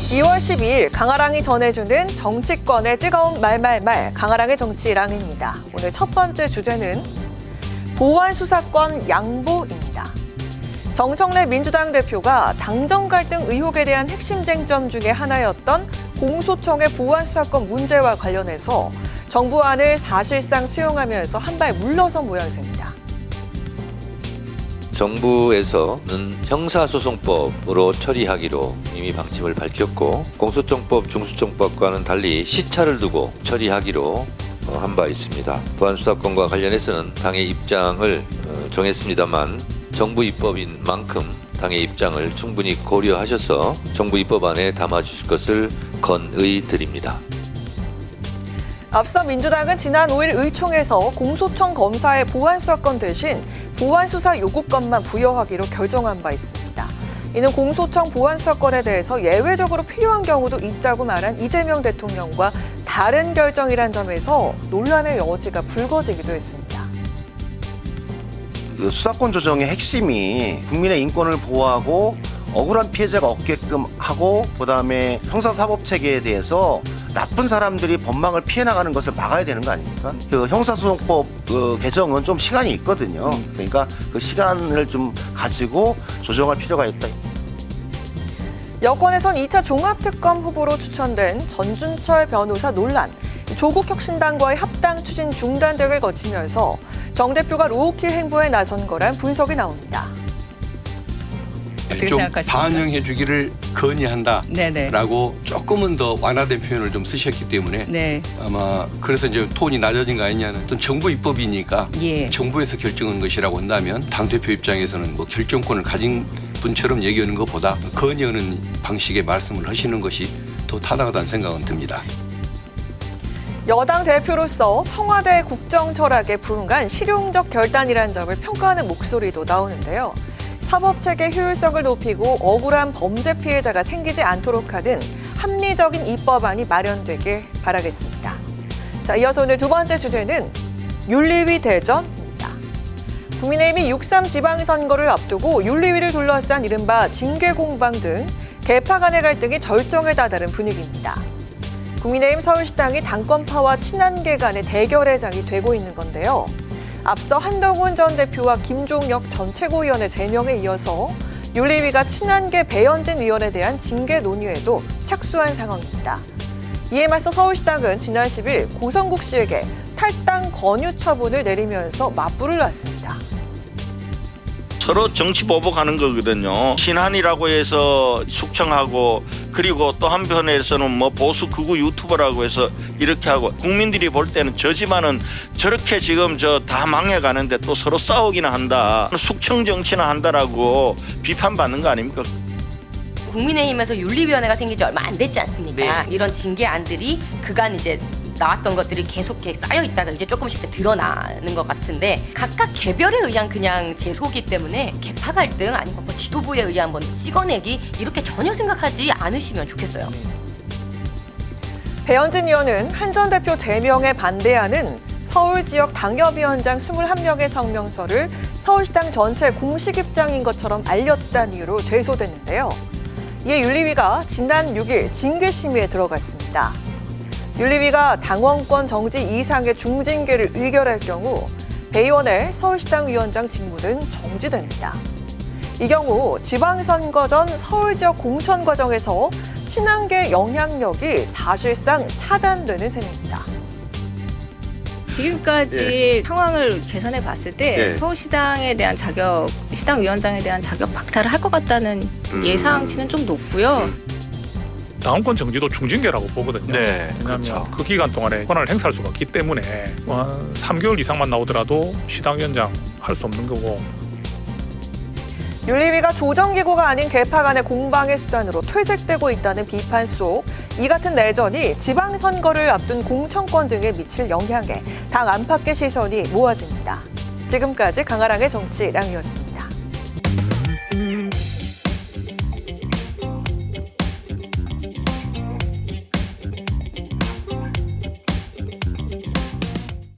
2월 12일 강아랑이 전해주는 정치권의 뜨거운 말말말 강아랑의 정치랑입니다. 오늘 첫 번째 주제는 보안수사권 양보입니다. 정청래 민주당 대표가 당정 갈등 의혹에 대한 핵심 쟁점 중에 하나였던 공소청의 보안수사권 문제와 관련해서 정부안을 사실상 수용하면서 한 발 물러선 모양새입니다. 정부에서는 형사소송법으로 처리하기로 이미 방침을 밝혔고 공소청법, 중수청법과는 달리 시차를 두고 처리하기로 한 바 있습니다. 보안수사권과 관련해서는 당의 입장을 정했습니다만 정부 입법인 만큼 당의 입장을 충분히 고려하셔서 정부 입법안에 담아주실 것을 건의드립니다. 앞서 민주당은 지난 5일 의총에서 공소청 검사의 보안수사권 대신 보안수사 요구권만 부여하기로 결정한 바 있습니다. 이는 공소청 보안수사권에 대해서 예외적으로 필요한 경우도 있다고 말한 이재명 대통령과 다른 결정이란 점에서 논란의 여지가 불거지기도 했습니다. 수사권 조정의 핵심이 국민의 인권을 보호하고 억울한 피해자가 없게끔 하고 그다음에 형사사법체계에 대해서 나쁜 사람들이 법망을 피해 나가는 것을 막아야 되는 거 아닙니까? 그 형사소송법 개정은 좀 시간이 있거든요. 그러니까 그 시간을 좀 가지고 조정할 필요가 있다. 여권에선 2차 종합특검 후보로 추천된 전준철 변호사 논란, 조국혁신당과의 합당 추진 중단 등을 거치면서 정 대표가 로우킬 행보에 나선 거란 분석이 나옵니다. 좀 반영해 주기를 건의한다라고 조금은 더 완화된 표현을 좀 쓰셨기 때문에 아마 그래서 이제 톤이 낮아진 거 아니냐는 어떤 정부 입법이니까 정부에서 결정한 것이라고 한다면 당대표 입장에서는 뭐 결정권을 가진 분처럼 얘기하는 것보다 건의하는 방식의 말씀을 하시는 것이 더 타당하다는 생각은 듭니다. 여당 대표로서 청와대 국정 철학에 부응한 실용적 결단이라는 점을 평가하는 목소리도 나오는데요. 사법체계 효율성을 높이고 억울한 범죄 피해자가 생기지 않도록 하는 합리적인 입법안이 마련되길 바라겠습니다. 자, 이어서 오늘 두 번째 주제는 윤리위 대전입니다. 국민의힘이 6.3 지방선거를 앞두고 윤리위를 둘러싼 이른바 징계공방 등 개파 간의 갈등이 절정에 다다른 분위기입니다. 국민의힘 서울시당이 당권파와 친한계 간의 대결의 장이 되고 있는 건데요. 앞서 한동훈 전 대표와 김종혁 전 최고위원의 제명에 이어서 윤리위가 친한계 배현진 의원에 대한 징계 논의에도 착수한 상황입니다. 이에 맞서 서울시당은 지난 10일 고성국 씨에게 탈당 권유 처분을 내리면서 맞불을 놨습니다. 서로 정치 보복하는 거거든요. 신한이라고 해서 숙청하고 그리고 또 한편에서는 뭐 보수 극우 유튜버라고 해서 이렇게 하고 국민들이 볼 때는 저 집안은 저렇게 지금 다 망해가는데 또 서로 싸우기나 한다. 숙청 정치나 한다라고 비판받는 거 아닙니까? 국민의힘에서 윤리위원회가 생긴 지 얼마 안 됐지 않습니까? 이런 징계안들이 그간 이제 나왔던 것들이 계속 쌓여 있다가 이제 조금씩 드러나는 것 같은데 각각 개별에 의한 그냥 제소기 때문에 개파 갈등 아니면 뭐 지도부에 의한 뭐 찍어내기 이렇게 전혀 생각하지 않으시면 좋겠어요. 배현진 의원은 한 전 대표 제명에 반대하는 서울 지역 당협위원장 21명의 성명서를 서울시당 전체 공식 입장인 것처럼 알렸다는 이유로 제소됐는데요. 이에 윤리위가 지난 6일 징계 심의에 들어갔습니다. 윤리위가 당원권 정지 이상의 중징계를 의결할 경우 배 의원의 서울시당 위원장 직무는 정지됩니다. 이 경우 지방선거 전 서울 지역 공천 과정에서 친한계 영향력이 사실상 차단되는 셈입니다. 지금까지 상황을 계산해 봤을 때 서울시당에 대한 자격, 시당 위원장에 대한 자격 박탈을 할 것 같다는 예상치는 좀 높고요. 당원권 정지도 중징계라고 보거든요. 왜냐하면 그렇죠. 그 기간 동안에 권한을 행사할 수가 없기 때문에 3개월 이상만 나오더라도 시당위원장 할 수 없는 거고. 윤리위가 조정기구가 아닌 개파 간의 공방의 수단으로 퇴색되고 있다는 비판 속 이 같은 내전이 지방선거를 앞둔 공천권 등에 미칠 영향에 당 안팎의 시선이 모아집니다. 지금까지 강아랑의 정치랑이었습니다.